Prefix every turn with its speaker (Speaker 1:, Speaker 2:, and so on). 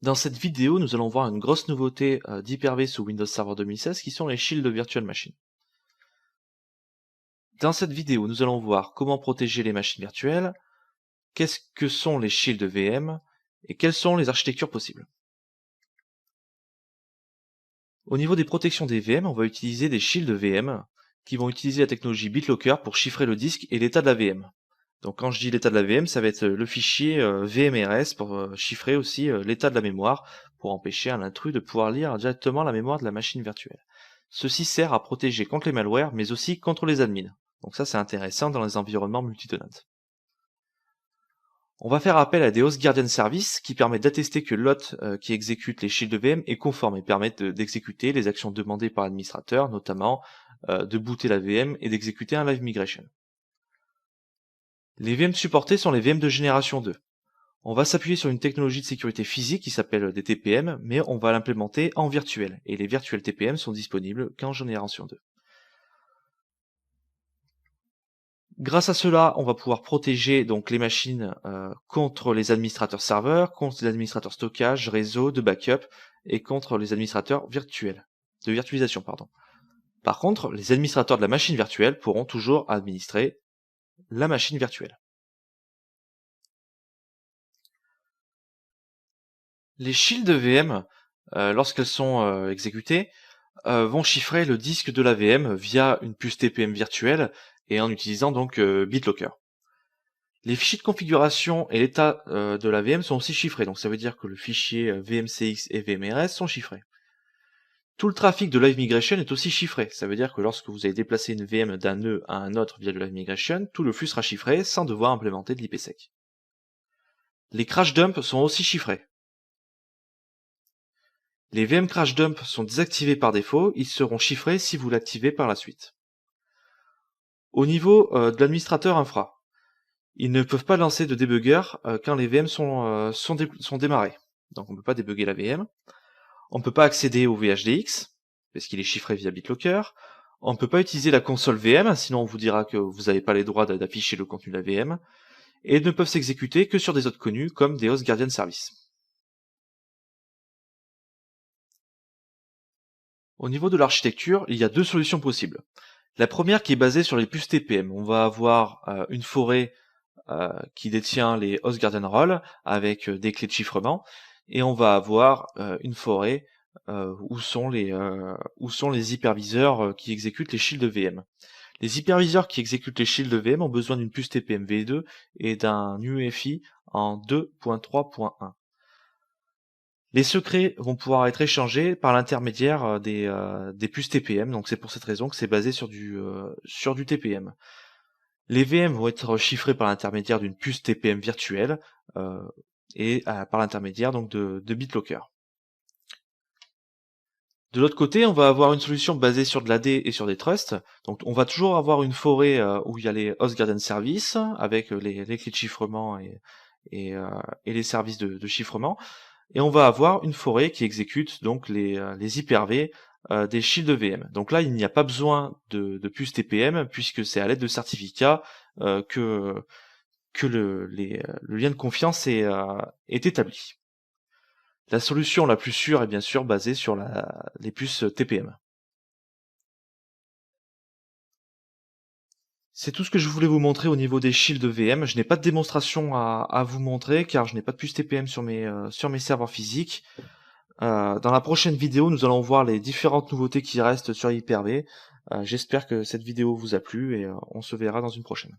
Speaker 1: Dans cette vidéo, nous allons voir une grosse nouveauté d'Hyper-V sous Windows Server 2016 qui sont les shields Virtual Machine. Dans cette vidéo, nous allons voir comment protéger les machines virtuelles, qu'est-ce que sont les shields VM et quelles sont les architectures possibles. Au niveau des protections des VM, on va utiliser des shields VM qui vont utiliser la technologie BitLocker pour chiffrer le disque et l'état de la VM. Donc quand je dis l'état de la VM, ça va être le fichier VMRS pour chiffrer aussi l'état de la mémoire, pour empêcher un intrus de pouvoir lire directement la mémoire de la machine virtuelle. Ceci sert à protéger contre les malwares, mais aussi contre les admins. Donc ça c'est intéressant dans les environnements multitenants. On va faire appel à des Host Guardian Services qui permettent d'attester que l'hôte qui exécute les shields VM est conforme et permettent d'exécuter les actions demandées par l'administrateur, notamment de booter la VM et d'exécuter un live migration. Les VM supportés sont les VM de génération 2. On va s'appuyer sur une technologie de sécurité physique qui s'appelle des TPM, mais on va l'implémenter en virtuel, et les virtuels TPM sont disponibles qu'en génération 2. Grâce à cela, on va pouvoir protéger donc les machines contre les administrateurs serveurs, contre les administrateurs stockage, réseau, de backup, et contre les administrateurs virtuels, de virtualisation, pardon. Par contre, les administrateurs de la machine virtuelle pourront toujours administrer la machine virtuelle. Les shields VM, lorsqu'elles sont exécutées, vont chiffrer le disque de la VM via une puce TPM virtuelle et en utilisant donc BitLocker. Les fichiers de configuration et l'état de la VM sont aussi chiffrés, donc ça veut dire que le fichier VMCX et VMRS sont chiffrés. Tout le trafic de Live Migration est aussi chiffré, ça veut dire que lorsque vous allez déplacer une VM d'un nœud à un autre via le Live Migration, tout le flux sera chiffré sans devoir implémenter de l'IPsec. Les crash dumps sont aussi chiffrés. Les VM crash dump sont désactivés par défaut, ils seront chiffrés si vous l'activez par la suite. Au niveau de l'administrateur infra, ils ne peuvent pas lancer de débugger quand les VM sont démarrés. Donc on ne peut pas débugger la VM. On ne peut pas accéder au VHDX, parce qu'il est chiffré via BitLocker. On ne peut pas utiliser la console VM, sinon on vous dira que vous n'avez pas les droits d'afficher le contenu de la VM. Et ne peuvent s'exécuter que sur des hôtes connus, comme des Host Guardian Services. Au niveau de l'architecture, il y a deux solutions possibles. La première qui est basée sur les puces TPM. On va avoir une forêt qui détient les Host Guardian Roles avec des clés de chiffrement, et on va avoir une forêt où sont les hyperviseurs qui exécutent les shields VM. Les hyperviseurs qui exécutent les shields VM ont besoin d'une puce TPM V2 et d'un UEFI en 2.3.1. Les secrets vont pouvoir être échangés par l'intermédiaire des puces TPM, donc c'est pour cette raison que c'est basé sur du TPM. Les VM vont être chiffrés par l'intermédiaire d'une puce TPM virtuelle et par l'intermédiaire donc de BitLocker. De l'autre côté, on va avoir une solution basée sur de l'AD et sur des trusts. Donc on va toujours avoir une forêt où il y a les Host Guardian Services avec les clés de chiffrement et les services de chiffrement. Et on va avoir une forêt qui exécute donc les Hyper-V des shields VM. Donc là, il n'y a pas besoin de puce TPM puisque c'est à l'aide de certificats que le lien de confiance est établi. La solution la plus sûre est bien sûr basée sur les puces TPM. C'est tout ce que je voulais vous montrer au niveau des shields VM. Je n'ai pas de démonstration à vous montrer car je n'ai pas de puce TPM sur mes serveurs physiques. Dans la prochaine vidéo, nous allons voir les différentes nouveautés qui restent sur Hyper-V. J'espère que cette vidéo vous a plu et on se verra dans une prochaine.